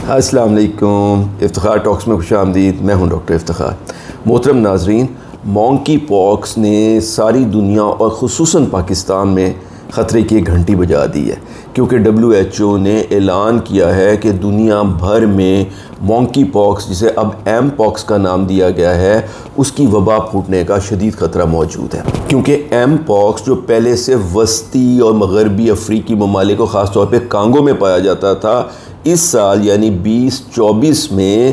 السلام علیکم، افتخار ٹاکس میں خوش آمدید۔ میں ہوں ڈاکٹر افتخار۔ محترم ناظرین، مونکی پاکس نے ساری دنیا اور خصوصاً پاکستان میں خطرے کی ایک گھنٹی بجا دی ہے، کیونکہ WHO نے اعلان کیا ہے کہ دنیا بھر میں مونکی پاکس، جسے اب ایم پاکس کا نام دیا گیا ہے، اس کی وبا پھوٹنے کا شدید خطرہ موجود ہے۔ کیونکہ ایم پاکس جو پہلے سے وسطی اور مغربی افریقی ممالک کو خاص طور پہ کانگو میں پایا جاتا تھا، اس سال یعنی 2024 میں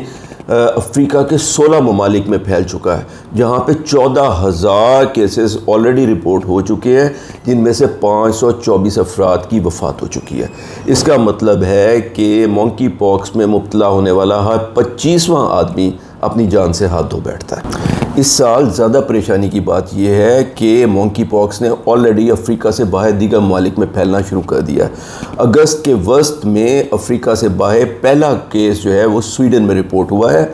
افریقہ کے 16 ممالک میں پھیل چکا ہے، جہاں پہ 14,000 کیسز آلریڈی رپورٹ ہو چکے ہیں، جن میں سے 524 افراد کی وفات ہو چکی ہے۔ اس کا مطلب ہے کہ مونکی پاکس میں مبتلا ہونے والا ہر 25واں آدمی اپنی جان سے ہاتھ دھو بیٹھتا ہے۔ اس سال زیادہ پریشانی کی بات یہ ہے کہ مونکی پاکس نے آلریڈی افریقہ سے باہر دیگر ممالک میں پھیلنا شروع کر دیا ہے۔ اگست کے وسط میں افریقہ سے باہر پہلا کیس جو ہے وہ سویڈن میں رپورٹ ہوا ہے،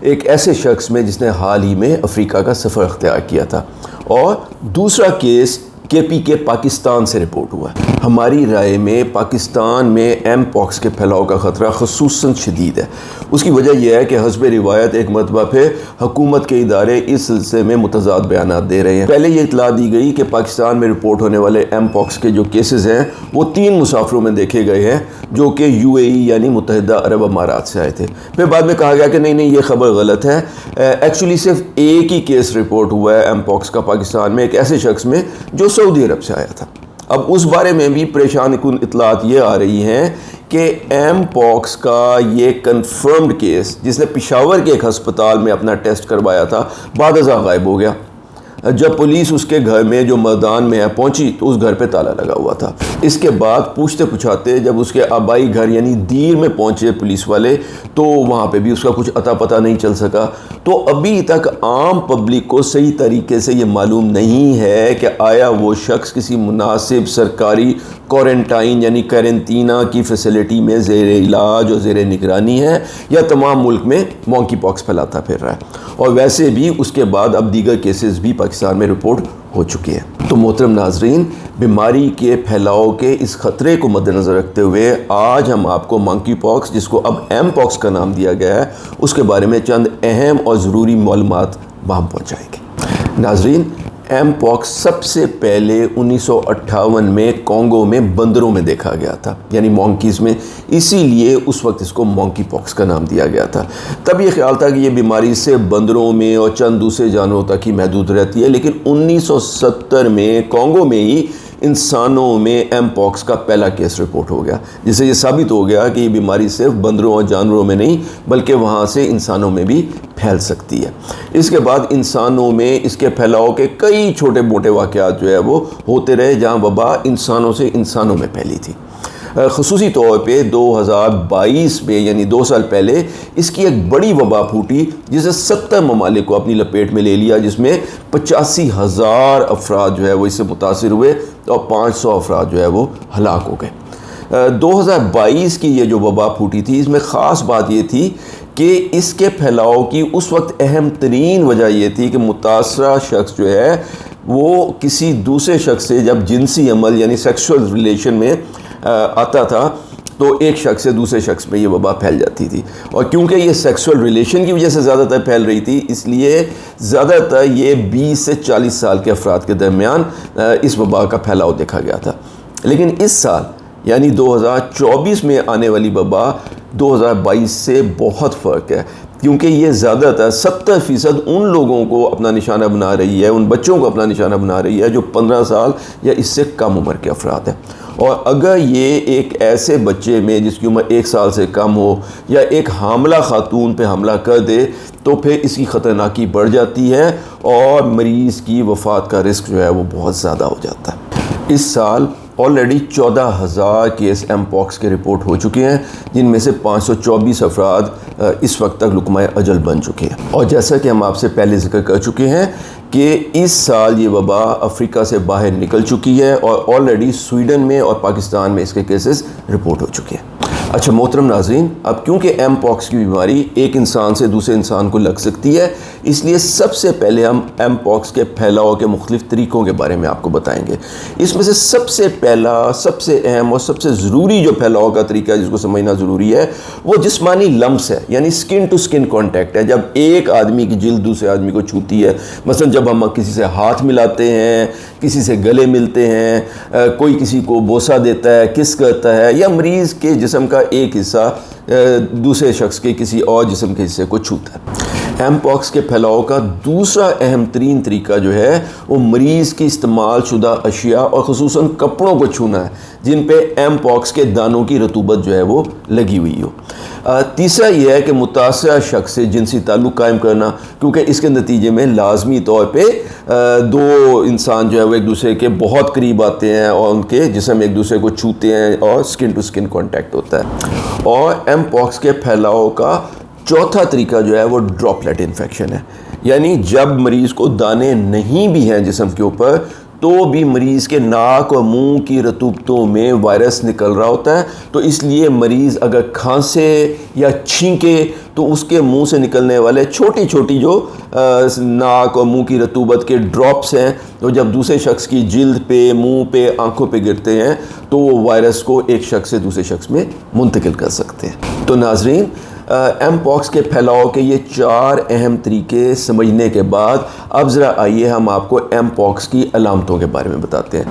ایک ایسے شخص میں جس نے حال ہی میں افریقہ کا سفر اختیار کیا تھا، اور دوسرا کیس KP کے پاکستان سے رپورٹ ہوا ہے۔ ہماری رائے میں پاکستان میں ایم پاکس کے پھیلاؤ کا خطرہ خصوصاً شدید ہے۔ اس کی وجہ یہ ہے کہ حسب روایت ایک مرتبہ پھر حکومت کے ادارے اس سلسلے میں متضاد بیانات دے رہے ہیں۔ پہلے یہ اطلاع دی گئی کہ پاکستان میں رپورٹ ہونے والے ایم پاکس کے جو کیسز ہیں وہ 3 مسافروں میں دیکھے گئے ہیں، جو کہ UAE یعنی متحدہ عرب امارات سے آئے تھے۔ پھر بعد میں کہا گیا کہ نہیں یہ خبر غلط ہے، ایکچولی صرف ایک ہی کیس رپورٹ ہوا ہے ایم پاکس کا پاکستان میں، ایک ایسے شخص میں جو سعودی عرب سے آیا تھا۔ اب اس بارے میں بھی پریشان کن اطلاعات یہ آ رہی ہیں کہ ایم پاکس کا یہ کنفرمڈ کیس، جس نے پشاور کے ایک ہسپتال میں اپنا ٹیسٹ کروایا تھا، بعد ازاں غائب ہو گیا۔ جب پولیس اس کے گھر میں جو میدان میں پہنچی تو اس گھر پہ تالا لگا ہوا تھا۔ اس کے بعد پوچھتے پچھاتے جب اس کے آبائی گھر یعنی دیر میں پہنچے پولیس والے، تو وہاں پہ بھی اس کا کچھ اتا پتہ نہیں چل سکا۔ تو ابھی تک عام پبلک کو صحیح طریقے سے یہ معلوم نہیں ہے کہ آیا وہ شخص کسی مناسب سرکاری کوارنٹائن یعنی قرنطینہ کی فیسلٹی میں زیر علاج اور زیر نگرانی ہے، یا تمام ملک میں مونکی پاکس پھیلاتا پھر رہا ہے۔ اور ویسے بھی اس کے بعد اب دیگر کیسز بھی پاکستان میں رپورٹ ہو چکی ہیں۔ تو محترم ناظرین، بیماری کے پھیلاؤ کے اس خطرے کو مد نظر رکھتے ہوئے آج ہم آپ کو مونکی پاکس، جس کو اب ایم پاکس کا نام دیا گیا ہے، اس کے بارے میں چند اہم اور ضروری معلومات وہاں پہنچائیں گے۔ ناظرین، ایم پاکس سب سے پہلے 1958 میں کانگو میں بندروں میں دیکھا گیا تھا، یعنی مونکیز میں، اسی لیے اس وقت اس کو مونکی پاکس کا نام دیا گیا تھا۔ تب یہ خیال تھا کہ یہ بیماری سے بندروں میں اور چند دوسرے جانوروں تک ہی محدود رہتی ہے، لیکن 1970 میں کانگو میں ہی انسانوں میں ایم پاکس کا پہلا کیس رپورٹ ہو گیا، جس سے یہ ثابت ہو گیا کہ یہ بیماری صرف بندروں اور جانوروں میں نہیں بلکہ وہاں سے انسانوں میں بھی پھیل سکتی ہے۔ اس کے بعد انسانوں میں اس کے پھیلاؤ کے کئی چھوٹے موٹے واقعات جو ہے وہ ہوتے رہے، جہاں وبا انسانوں سے انسانوں میں پھیلی تھی۔ خصوصی طور پہ 2022 میں یعنی 2 سال پہلے اس کی ایک بڑی وبا پھوٹی، جسے 70 ممالک کو اپنی لپیٹ میں لے لیا، جس میں 85,000 افراد جو ہے وہ اس سے متاثر ہوئے اور 500 افراد جو ہے وہ ہلاک ہو گئے۔ 2022 کی یہ جو وبا پھوٹی تھی، اس میں خاص بات یہ تھی کہ اس کے پھیلاؤ کی اس وقت اہم ترین وجہ یہ تھی کہ متاثرہ شخص جو ہے وہ کسی دوسرے شخص سے جب جنسی عمل یعنی سیکسول ریلیشن میں آتا تھا تو ایک شخص سے دوسرے شخص میں یہ وبا پھیل جاتی تھی، اور کیونکہ یہ سیکسول ریلیشن کی وجہ سے زیادہ تر پھیل رہی تھی، اس لیے زیادہ تر یہ 20 سے 40 سال کے افراد کے درمیان اس وبا کا پھیلاؤ دیکھا گیا تھا۔ لیکن اس سال یعنی 2024 میں آنے والی وبا 2022 سے بہت فرق ہے، کیونکہ یہ زیادہ تر 70% ان لوگوں کو اپنا نشانہ بنا رہی ہے، ان بچوں کو اپنا نشانہ بنا رہی ہے جو 15 سال یا اس سے کم عمر کے افراد ہیں۔ اور اگر یہ ایک ایسے بچے میں جس کی عمر 1 سال سے کم ہو یا ایک حاملہ خاتون پہ حملہ کر دے تو پھر اس کی خطرناکی بڑھ جاتی ہے اور مریض کی وفات کا رسک جو ہے وہ بہت زیادہ ہو جاتا ہے۔ اس سال آلریڈی 14,000 کیس ایم پاکس کے رپورٹ ہو چکے ہیں، جن میں سے 524 افراد اس وقت تک لقمہ اجل بن چکے ہیں۔ اور جیسا کہ ہم آپ سے پہلے ذکر کر چکے ہیں کہ اس سال یہ وبا افریقہ سے باہر نکل چکی ہے اور آلریڈی سویڈن میں اور پاکستان میں اس کے کیسز رپورٹ ہو چکے ہیں۔ اچھا محترم ناظرین، اب کیونکہ ایم پاکس کی بیماری ایک انسان سے دوسرے انسان کو لگ سکتی ہے، اس لیے سب سے پہلے ہم ایم پاکس کے پھیلاؤ کے مختلف طریقوں کے بارے میں آپ کو بتائیں گے۔ اس میں سے سب سے پہلا، سب سے اہم اور سب سے ضروری جو پھیلاؤ کا طریقہ ہے جس کو سمجھنا ضروری ہے، وہ جسمانی لمس ہے، یعنی سکن ٹو سکن کانٹیکٹ ہے۔ جب ایک آدمی کی جلد دوسرے آدمی کو چھوتی ہے، مثلا جب ہم کسی سے ہاتھ ملاتے ہیں، کسی سے گلے ملتے ہیں، کوئی کسی کو بوسہ دیتا ہے، کس کرتا ہے، یا مریض کے جسم کا ایک حصہ دوسرے شخص کے کسی اور جسم کے حصے کو چھوتا ہے۔ ایم پاکس کے پھیلاؤ کا دوسرا اہم ترین طریقہ جو ہے وہ مریض کی استعمال شدہ اشیاء اور خصوصاً کپڑوں کو چھونا ہے جن پہ ایم پاکس کے دانوں کی رطوبت جو ہے وہ لگی ہوئی ہو۔ تیسرا یہ ہے کہ متاثرہ شخص سے جنسی تعلق قائم کرنا، کیونکہ اس کے نتیجے میں لازمی طور پہ دو انسان جو ہے وہ ایک دوسرے کے بہت قریب آتے ہیں اور ان کے جسم ایک دوسرے کو چھوتے ہیں اور سکن ٹو سکن کانٹیکٹ ہوتا ہے۔ اور ایم پاکس کے پھیلاؤ کا چوتھا طریقہ جو ہے وہ ڈراپلیٹ انفیکشن ہے، یعنی جب مریض کو دانے نہیں بھی ہیں جسم کے اوپر تو بھی مریض کے ناک اور منہ کی رطوبتوں میں وائرس نکل رہا ہوتا ہے، تو اس لیے مریض اگر کھانسے یا چھینکے تو اس کے منہ سے نکلنے والے چھوٹی چھوٹی جو ناک اور منہ کی رطوبت کے ڈراپس ہیں، تو جب دوسرے شخص کی جلد پہ، منہ پہ، آنکھوں پہ گرتے ہیں تو وہ وائرس کو ایک شخص سے دوسرے شخص میں منتقل کر سکتے ہیں۔ تو ناظرین، ایم پاکس کے پھیلاؤ کے یہ 4 اہم طریقے سمجھنے کے بعد اب ذرا آئیے ہم آپ کو ایم پاکس کی علامتوں کے بارے میں بتاتے ہیں۔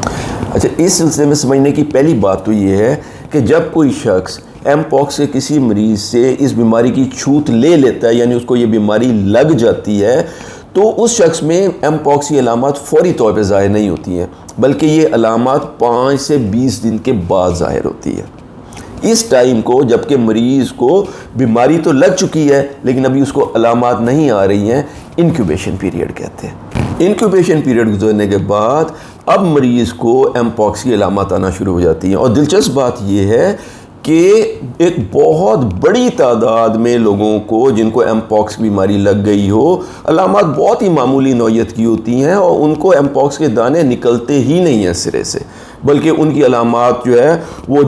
اچھا، اس سلسلے میں سمجھنے کی پہلی بات تو یہ ہے کہ جب کوئی شخص ایم پاکس کے کسی مریض سے اس بیماری کی چھوت لے لیتا ہے، یعنی اس کو یہ بیماری لگ جاتی ہے، تو اس شخص میں ایم پاکس کی علامات فوری طور پہ ظاہر نہیں ہوتی ہیں، بلکہ یہ علامات 5 سے 20 دن کے بعد ظاہر ہوتی ہے۔ اس ٹائم کو، جبکہ مریض کو بیماری تو لگ چکی ہے لیکن ابھی اس کو علامات نہیں آ رہی ہیں، انکیوبیشن پیریڈ کہتے ہیں۔ انکیوبیشن پیریڈ گزرنے کے بعد اب مریض کو ایم پاکس کی علامات آنا شروع ہو جاتی ہیں، اور دلچسپ بات یہ ہے کہ ایک بہت بڑی تعداد میں لوگوں کو جن کو ایم پاکس بیماری لگ گئی ہو، علامات بہت ہی معمولی نوعیت کی ہوتی ہیں اور ان کو ایم پاکس کے دانے نکلتے ہی نہیں ہیں سرے سے، بلکہ ان کی علامات جو ہے وہ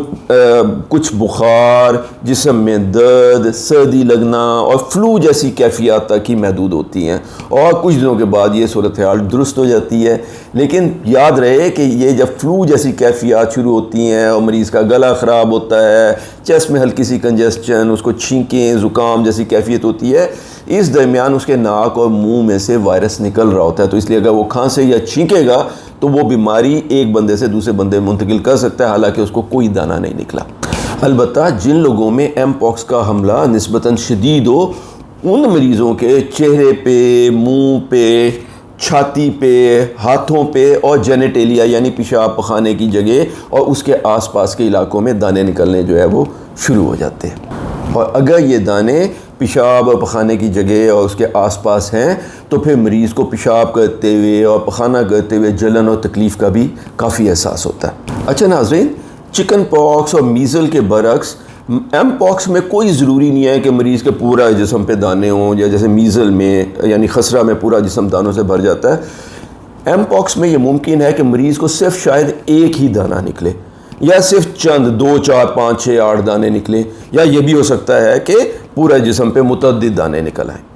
کچھ بخار، جسم میں درد، سردی لگنا اور فلو جیسی کیفیات تک ہی محدود ہوتی ہیں، اور کچھ دنوں کے بعد یہ صورتحال درست ہو جاتی ہے۔ لیکن یاد رہے کہ یہ جب فلو جیسی کیفیات شروع ہوتی ہیں اور مریض کا گلا خراب ہوتا ہے، چیسٹ میں ہلکی سی کنجسشن، اس کو چھینکیں، زکام جیسی کیفیت ہوتی ہے، اس درمیان اس کے ناک اور منہ میں سے وائرس نکل رہا ہوتا ہے، تو اس لیے اگر وہ کھانسے یا چھینکے گا تو وہ بیماری ایک بندے سے دوسرے بندے میں منتقل کر سکتا ہے، حالانکہ اس کو کوئی دانہ نہیں نکلا۔ البتہ جن لوگوں میں ایم پاکس کا حملہ نسبتاً شدید ہو، ان مریضوں کے چہرے پہ، منہ پہ، چھاتی پہ، ہاتھوں پہ اور جینیٹیلیا یعنی پیشاب پخانے کی جگہ اور اس کے آس پاس کے علاقوں میں دانے نکلنے جو ہے وہ شروع ہو جاتے ہیں، اور اگر یہ دانے پیشاب اور پخانے کی جگہ اور اس کے آس پاس ہیں تو پھر مریض کو پیشاب کرتے ہوئے اور پخانہ کرتے ہوئے جلن اور تکلیف کا بھی کافی احساس ہوتا ہے۔ اچھا ناظرین، چکن پاکس اور میزل کے برعکس ایم پاکس میں کوئی ضروری نہیں ہے کہ مریض کے پورا جسم پہ دانے ہوں، یا جیسے میزل میں یعنی خسرہ میں پورا جسم دانوں سے بھر جاتا ہے۔ ایم پاکس میں یہ ممکن ہے کہ مریض کو صرف شاید ایک ہی دانہ نکلے، یا صرف چند 2 4 5 6 8 دانے نکلیں، یا یہ بھی ہو سکتا ہے کہ پورا جسم پہ متعدد دانے نکل آئیں۔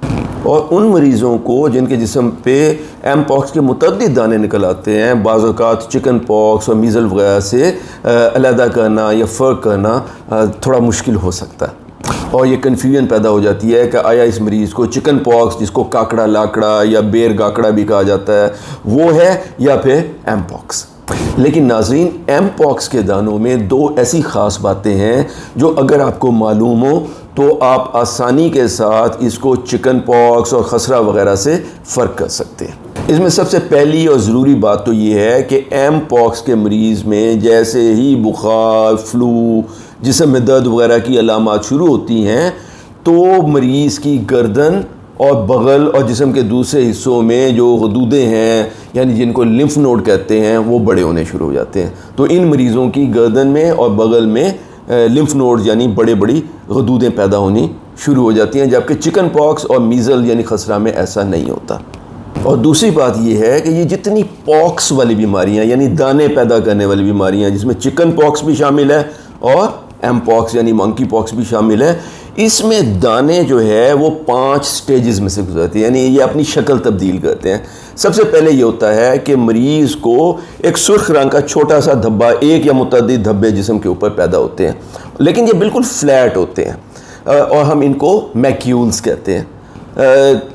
اور ان مریضوں کو جن کے جسم پہ ایم پاکس کے متعدد دانے نکل آتے ہیں، بعض اوقات چکن پاکس اور میزل وغیرہ سے علیحدہ کرنا یا فرق کرنا تھوڑا مشکل ہو سکتا ہے، اور یہ کنفیوژن پیدا ہو جاتی ہے کہ آیا اس مریض کو چکن پاکس، جس کو کاکڑا لاکڑا یا بیر گاکڑا بھی کہا جاتا ہے، وہ ہے، یا پھر ایم پاکس۔ لیکن ناظرین، ایم پاکس کے دانوں میں 2 ایسی خاص باتیں ہیں جو اگر آپ کو معلوم ہو تو آپ آسانی کے ساتھ اس کو چکن پاکس اور خسرہ وغیرہ سے فرق کر سکتے ہیں۔ اس میں سب سے پہلی اور ضروری بات تو یہ ہے کہ ایم پاکس کے مریض میں جیسے ہی بخار، فلو، جسم میں درد وغیرہ کی علامات شروع ہوتی ہیں تو مریض کی گردن اور بغل اور جسم کے دوسرے حصوں میں جو غدودیں ہیں، یعنی جن کو لمف نوڈ کہتے ہیں، وہ بڑے ہونے شروع ہو جاتے ہیں۔ تو ان مریضوں کی گردن میں اور بغل میں لمف نوڈ یعنی بڑی غدودیں پیدا ہونی شروع ہو جاتی ہیں، جبکہ چکن پاکس اور میزل یعنی خسرہ میں ایسا نہیں ہوتا۔ اور دوسری بات یہ ہے کہ یہ جتنی پاکس والی بیماریاں یعنی دانے پیدا کرنے والی بیماریاں، جس میں چکن پاکس بھی شامل ہے اور ایم پاکس یعنی منکی پاکس بھی شامل ہے. اس میں دانے جو ہے وہ 5 سٹیجز میں سے گزرتے ہیں, یعنی یہ اپنی شکل تبدیل کرتے ہیں. سب سے پہلے یہ ہوتا ہے کہ مریض کو ایک سرخ رنگ کا چھوٹا سا دھبا, ایک یا متعدد دھبے جسم کے اوپر پیدا ہوتے ہیں, لیکن یہ بالکل فلیٹ ہوتے ہیں اور ہم ان کو میکیولز کہتے ہیں.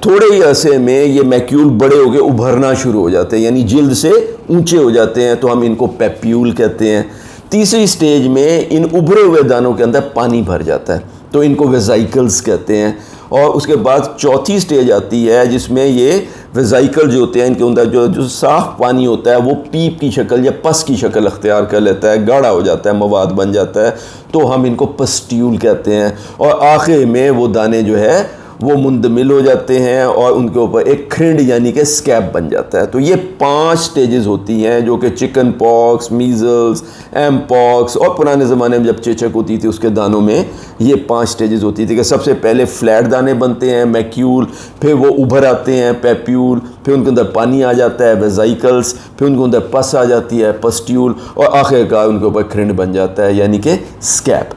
تھوڑے ہی عرصے میں یہ میکیول بڑے ہو کے ابھرنا شروع ہو جاتے ہیں, یعنی جلد سے اونچے ہو جاتے ہیں, تو ہم ان کو پیپیول کہتے ہیں. تیسری سٹیج میں ان ابھرے ہوئے دانوں کے اندر پانی بھر جاتا ہے, تو ان کو ویزائکلز کہتے ہیں. اور اس کے بعد چوتھی سٹیج آتی ہے جس میں یہ ویزائکل جو ہوتے ہیں ان کے اندر جو صاف پانی ہوتا ہے وہ پیپ کی شکل یا پس کی شکل اختیار کر لیتا ہے, گاڑھا ہو جاتا ہے, مواد بن جاتا ہے, تو ہم ان کو پسٹیول کہتے ہیں. اور آخر میں وہ دانے جو ہے وہ مندمل ہو جاتے ہیں اور ان کے اوپر ایک کھرنڈ یعنی کہ اسکیب بن جاتا ہے. تو یہ 5 سٹیجز ہوتی ہیں جو کہ چکن پاکس, میزلز, ایم پاکس اور پرانے زمانے میں جب چیچک ہوتی تھی اس کے دانوں میں یہ 5 سٹیجز ہوتی تھی کہ سب سے پہلے فلیٹ دانے بنتے ہیں میکیول, پھر وہ ابھر آتے ہیں پیپیول, پھر ان کے اندر پانی آ جاتا ہے ویزائکلز, پھر ان کے اندر پس آ جاتی ہے پسٹیول, اور آخر کار ان کے اوپر کھرنڈ بن جاتا ہے یعنی کہ اسکیب.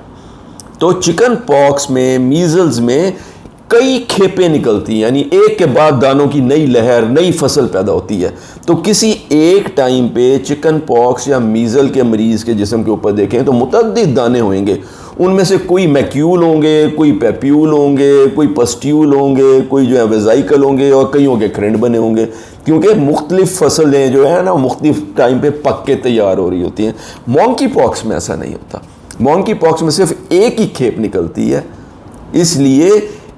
تو چکن پاکس میں, میزلز میں کئی کھیپیں نکلتی ہیں, یعنی ایک کے بعد دانوں کی نئی لہر, نئی فصل پیدا ہوتی ہے. تو کسی ایک ٹائم پہ چکن پاکس یا میزل کے مریض کے جسم کے اوپر دیکھیں تو متعدد دانے ہوئیں گے. ان میں سے کوئی میکیول ہوں گے, کوئی پیپیول ہوں گے, کوئی پسٹیول ہوں گے, کوئی جو ہے ویزائکل ہوں گے, اور کئیوں کے کھرنڈ بنے ہوں گے, کیونکہ مختلف فصلیں جو ہے نا مختلف ٹائم پہ پک کے تیار ہو رہی ہوتی ہیں. مونکی پاکس میں ایسا نہیں ہوتا. مونکی پاکس میں صرف ایک ہی کھیپ نکلتی ہے, اس لیے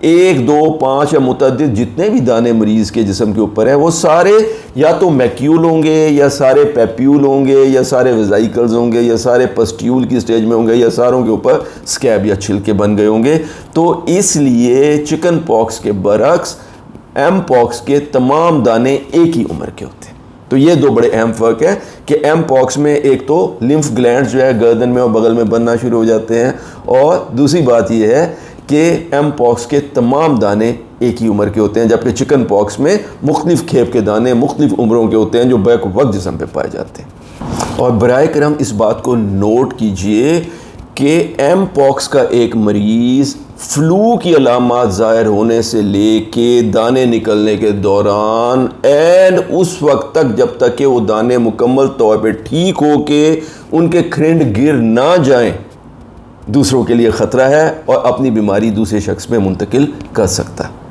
1, 2, 5 یا متعدد جتنے بھی دانے مریض کے جسم کے اوپر ہیں وہ سارے یا تو میکیول ہوں گے, یا سارے پیپیول ہوں گے, یا سارے ویزائکلز ہوں گے, یا سارے پسٹیول کی سٹیج میں ہوں گے, یا ساروں کے اوپر اسکیب یا چھلکے بن گئے ہوں گے. تو اس لیے چکن پاکس کے برعکس ایم پاکس کے تمام دانے ایک ہی عمر کے ہوتے ہیں. تو یہ 2 بڑے اہم فرق ہے کہ ایم پاکس میں ایک تو لمف گلینڈز جو ہے گردن میں اور بغل میں بننا شروع ہو جاتے ہیں, اور دوسری بات یہ ہے کہ ایم پاکس کے تمام دانے ایک ہی عمر کے ہوتے ہیں, جبکہ چکن پاکس میں مختلف کھیپ کے دانے مختلف عمروں کے ہوتے ہیں جو بیک وقت جسم پہ پائے جاتے ہیں. اور برائے کرم اس بات کو نوٹ کیجئے کہ ایم پاکس کا ایک مریض فلو کی علامات ظاہر ہونے سے لے کے دانے نکلنے کے دوران اینڈ اس وقت تک جب تک کہ وہ دانے مکمل طور پہ ٹھیک ہو کے ان کے کھرنڈ گر نہ جائیں دوسروں کے لیے خطرہ ہے, اور اپنی بیماری دوسرے شخص میں منتقل کر سکتا ہے.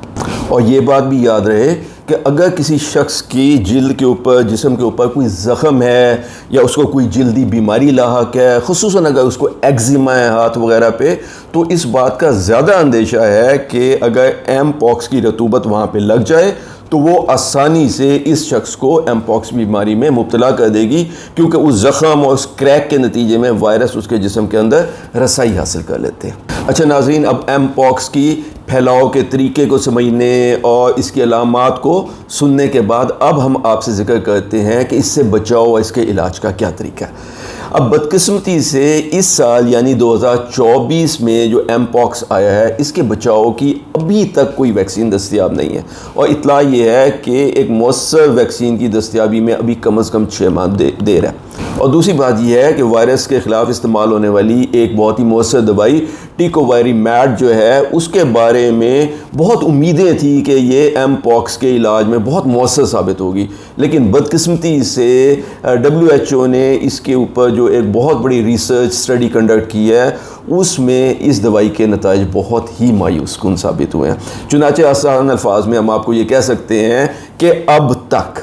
اور یہ بات بھی یاد رہے کہ اگر کسی شخص کی جلد کے اوپر, جسم کے اوپر کوئی زخم ہے, یا اس کو کوئی جلدی بیماری لاحق ہے, خصوصاً اگر اس کو ایگزیما ہے ہاتھ وغیرہ پہ, تو اس بات کا زیادہ اندیشہ ہے کہ اگر ایم پاکس کی رطوبت وہاں پہ لگ جائے تو وہ آسانی سے اس شخص کو ایم پاکس بیماری میں مبتلا کر دے گی, کیونکہ اس زخم اور اس کریک کے نتیجے میں وائرس اس کے جسم کے اندر رسائی حاصل کر لیتے ہیں. اچھا ناظرین, اب ایم پاکس کی پھیلاؤ کے طریقے کو سمجھنے اور اس کی علامات کو سننے کے بعد اب ہم آپ سے ذکر کرتے ہیں کہ اس سے بچاؤ اور اس کے علاج کا کیا طریقہ ہے. اب بدقسمتی سے اس سال یعنی 2024 میں جو ایم پاکس آیا ہے اس کے بچاؤ کی ابھی تک کوئی ویکسین دستیاب نہیں ہے, اور اطلاع یہ ہے کہ ایک مؤثر ویکسین کی دستیابی میں ابھی کم از کم 6 ماہ دیر ہے. اور دوسری بات یہ ہے کہ وائرس کے خلاف استعمال ہونے والی ایک بہت ہی مؤثر دوائی ٹیکوویری میٹ جو ہے اس کے بارے میں بہت امیدیں تھیں کہ یہ ایم پاکس کے علاج میں بہت مؤثر ثابت ہوگی, لیکن بدقسمتی سے WHO نے اس کے اوپر جو ایک بہت بڑی ریسرچ اسٹڈی کنڈکٹ کی ہے اس میں اس دوائی کے نتائج بہت ہی مایوس کن ثابت ہوئے ہیں. چنانچہ آسان الفاظ میں ہم آپ کو یہ کہہ سکتے ہیں کہ اب تک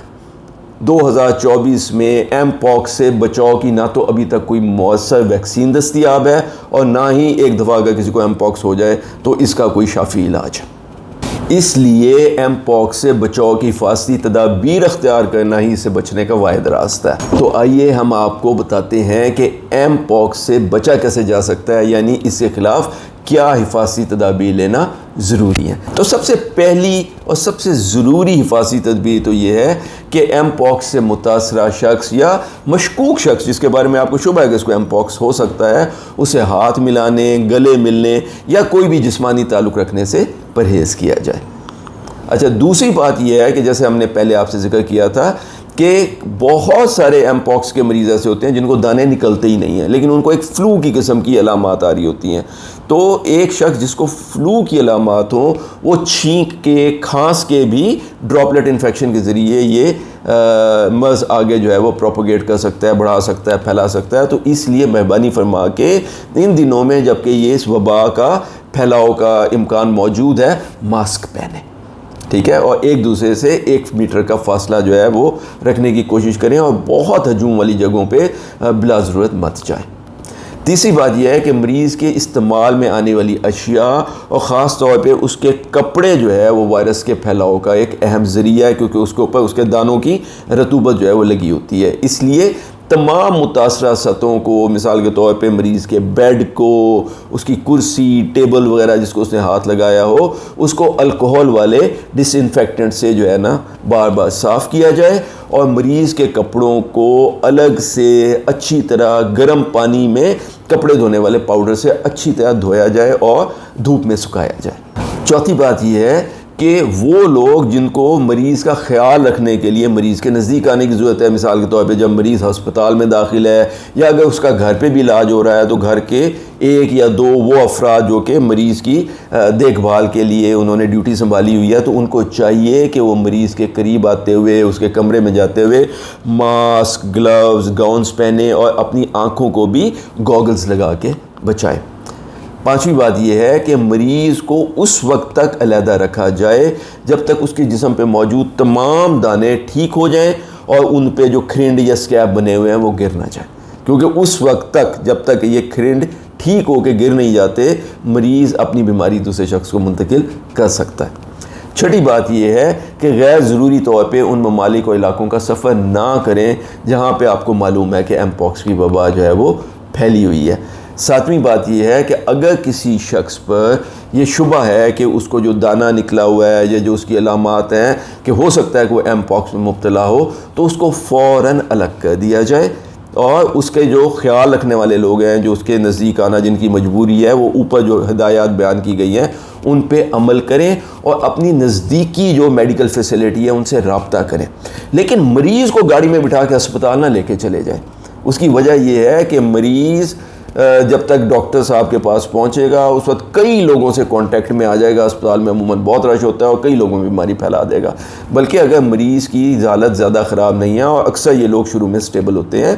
2024 میں ایم پاکس سے بچاؤ کی نہ تو ابھی تک کوئی مؤثر ویکسین دستیاب ہے, اور نہ ہی ایک دفعہ اگر کسی کو ایم پاکس ہو جائے تو اس کا کوئی شافی علاج ہے. اس لیے ایم پاکس سے بچاؤ کی حفاظتی تدابیر اختیار کرنا ہی اسے بچنے کا واحد راستہ ہے. تو آئیے ہم آپ کو بتاتے ہیں کہ ایم پاکس سے بچا کیسے جا سکتا ہے, یعنی اس کے خلاف کیا حفاظتی تدابیر لینا ضروری ہے. تو سب سے پہلی اور سب سے ضروری حفاظتی تدبیر تو یہ ہے کہ ایم پاکس سے متاثرہ شخص یا مشکوک شخص جس کے بارے میں آپ کو شبہ ہے کہ اس کو ایم پاکس ہو سکتا ہے, اسے ہاتھ ملانے, گلے ملنے یا کوئی بھی جسمانی تعلق رکھنے سے پرہیز کیا جائے. اچھا, دوسری بات یہ ہے کہ جیسے ہم نے پہلے آپ سے ذکر کیا تھا کہ بہت سارے ایم پاکس کے مریض ایسے ہوتے ہیں جن کو دانے نکلتے ہی نہیں ہیں، لیکن ان کو ایک فلو کی قسم کی علامات آ رہی ہوتی ہیں. تو ایک شخص جس کو فلو کی علامات ہوں وہ چھینک کے، کھانس کے بھی ڈراپلیٹ انفیکشن کے ذریعے یہ مرض آگے جو ہے وہ پروپوگیٹ کر سکتا ہے، بڑھا سکتا ہے، پھیلا سکتا ہے. تو اس لیے مہربانی فرما کے ان دنوں میں جب کہ یہ اس وبا کا پھیلاؤ کا امکان موجود ہے، ماسک پہنیں، ٹھیک ہے، اور ایک دوسرے سے 1 میٹر کا فاصلہ جو ہے وہ رکھنے کی کوشش کریں، اور بہت ہجوم والی جگہوں پہ بلا ضرورت مت جائیں. تیسری بات یہ ہے کہ مریض کے استعمال میں آنے والی اشیاء اور خاص طور پہ اس کے کپڑے جو ہے وہ وائرس کے پھیلاؤ کا ایک اہم ذریعہ ہے، کیونکہ اس کے اوپر اس کے دانوں کی رطوبت جو ہے وہ لگی ہوتی ہے. اس لیے تمام متاثرہ سطحوں کو، مثال کے طور پہ مریض کے بیڈ کو، اس کی کرسی، ٹیبل وغیرہ جس کو اس نے ہاتھ لگایا ہو، اس کو الکوہل والے ڈس انفیکٹنٹ سے جو ہے نا بار بار صاف کیا جائے، اور مریض کے کپڑوں کو الگ سے اچھی طرح گرم پانی میں کپڑے دھونے والے پاؤڈر سے اچھی طرح دھویا جائے اور دھوپ میں سکھایا جائے. چوتھی بات یہ ہے کہ وہ لوگ جن کو مریض کا خیال رکھنے کے لیے مریض کے نزدیک آنے کی ضرورت ہے، مثال کے طور پہ جب مریض ہسپتال میں داخل ہے یا اگر اس کا گھر پہ بھی علاج ہو رہا ہے، تو گھر کے 1 یا 2 وہ افراد جو کہ مریض کی دیکھ بھال کے لیے انہوں نے ڈیوٹی سنبھالی ہوئی ہے، تو ان کو چاہیے کہ وہ مریض کے قریب آتے ہوئے، اس کے کمرے میں جاتے ہوئے ماسک، گلوز، گاؤنز پہنے اور اپنی آنکھوں کو بھی گوگلز لگا کے بچائیں. پانچویں بات یہ ہے کہ مریض کو اس وقت تک علیحدہ رکھا جائے جب تک اس کے جسم پہ موجود تمام دانے ٹھیک ہو جائیں اور ان پہ جو کھرنڈ یا اسکیب بنے ہوئے ہیں وہ گر نہ جائیں، کیونکہ اس وقت تک جب تک یہ کھرنڈ ٹھیک ہو کے گر نہیں جاتے، مریض اپنی بیماری دوسرے شخص کو منتقل کر سکتا ہے. چھٹی بات یہ ہے کہ غیر ضروری طور پہ ان ممالک اور علاقوں کا سفر نہ کریں جہاں پہ آپ کو معلوم ہے کہ ایم پاکس کی وبا جو ہے وہ پھیلی ہوئی ہے. ساتویں بات یہ ہے کہ اگر کسی شخص پر یہ شبہ ہے کہ اس کو جو دانہ نکلا ہوا ہے یا جو اس کی علامات ہیں کہ ہو سکتا ہے کہ وہ ایم پاکس میں مبتلا ہو، تو اس کو فوراً الگ کر دیا جائے، اور اس کے جو خیال رکھنے والے لوگ ہیں، جو اس کے نزدیک آنا جن کی مجبوری ہے، وہ اوپر جو ہدایات بیان کی گئی ہیں ان پہ عمل کریں اور اپنی نزدیکی جو میڈیکل فیسلٹی ہے ان سے رابطہ کریں. لیکن مریض کو گاڑی میں بٹھا کے اسپتال نہ لے کے چلے جائیں. اس کی وجہ یہ ہے کہ مریض جب تک ڈاکٹر صاحب کے پاس پہنچے گا اس وقت کئی لوگوں سے کانٹیکٹ میں آ جائے گا. اسپتال میں عموماً بہت رش ہوتا ہے اور کئی لوگوں میں بیماری پھیلا دے گا. بلکہ اگر مریض کی حالت زیادہ خراب نہیں ہے، اور اکثر یہ لوگ شروع میں سٹیبل ہوتے ہیں،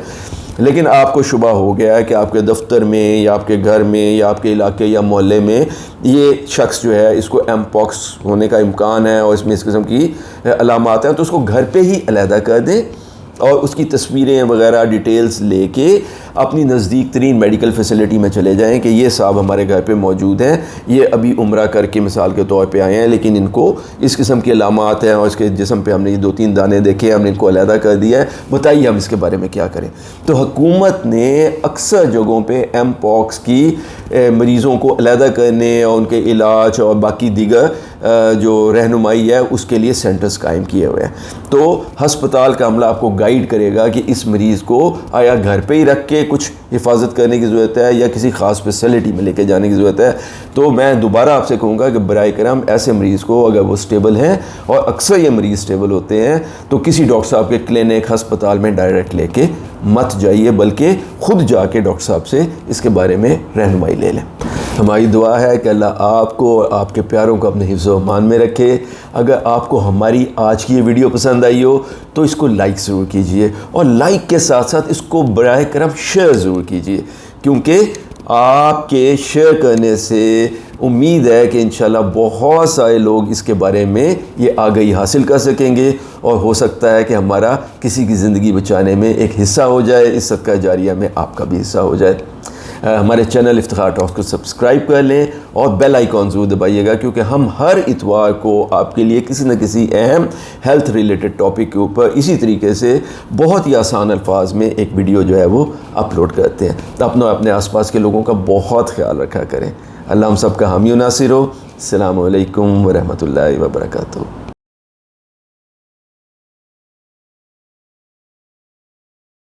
لیکن آپ کو شبہ ہو گیا ہے کہ آپ کے دفتر میں یا آپ کے گھر میں یا آپ کے علاقے یا محلے میں یہ شخص جو ہے اس کو ایم پاکس ہونے کا امکان ہے اور اس میں اس قسم کی علامات ہیں، تو اس کو گھر پہ ہی علیحدہ کر دیں اور اس کی تصویریں وغیرہ ڈیٹیلز لے کے اپنی نزدیک ترین میڈیکل فیسلٹی میں چلے جائیں کہ یہ صاحب ہمارے گھر پہ موجود ہیں، یہ ابھی عمرہ کر کے مثال کے طور پہ آئے ہیں، لیکن ان کو اس قسم کی علامات ہیں اور اس کے جسم پہ ہم نے یہ 2-3 دانے دیکھے ہیں، ہم نے ان کو علیحدہ کر دیا ہے، بتائیے ہم اس کے بارے میں کیا کریں. تو حکومت نے اکثر جگہوں پہ ایم پاکس کی مریضوں کو علیحدہ کرنے اور ان کے علاج اور باقی دیگر جو رہنمائی ہے اس کے لیے سینٹرز قائم کیے ہوئے ہیں. تو ہسپتال کا عملہ آپ کو گائیڈ کرے گا کہ اس مریض کو آیا گھر پہ ہی رکھ کے کچھ حفاظت کرنے کی ضرورت ہے یا کسی خاص فیسلٹی میں لے کے جانے کی ضرورت ہے. تو میں دوبارہ آپ سے کہوں گا کہ برائے کرم ایسے مریض کو اگر وہ سٹیبل ہیں، اور اکثر یہ مریض سٹیبل ہوتے ہیں، تو کسی ڈاکٹر صاحب کے کلینک ہسپتال میں ڈائریکٹ لے کے مت جائیے، بلکہ خود جا کے ڈاکٹر صاحب سے اس کے بارے میں رہنمائی لے لیں. ہماری دعا ہے کہ اللہ آپ کو اور آپ کے پیاروں کو اپنے حفظ و امان میں رکھے. اگر آپ کو ہماری آج کی یہ ویڈیو پسند آئی ہو تو اس کو لائک ضرور کیجئے، اور لائک کے ساتھ ساتھ اس کو براہ کرم شیئر ضرور کیجئے، کیونکہ آپ کے شیئر کرنے سے امید ہے کہ انشاءاللہ بہت سارے لوگ اس کے بارے میں یہ آگاہی حاصل کر سکیں گے، اور ہو سکتا ہے کہ ہمارا کسی کی زندگی بچانے میں ایک حصہ ہو جائے، اس صدقہ جاریہ میں آپ کا بھی حصہ ہو جائے. ہمارے چینل افتخار ٹاکس کو سبسکرائب کر لیں اور بیل آئیکن ضرور دبائیے گا، کیونکہ ہم ہر اتوار کو آپ کے لیے کسی نہ کسی اہم ہیلتھ ریلیٹڈ ٹاپک کے اوپر اسی طریقے سے بہت ہی آسان الفاظ میں ایک ویڈیو جو ہے وہ اپلوڈ کرتے ہیں. اپنے آس پاس کے لوگوں کا بہت خیال رکھا کریں. اللہ ہم سب کا حامی و ناصر ہو. السلام علیکم ورحمۃ اللہ وبرکاتہ.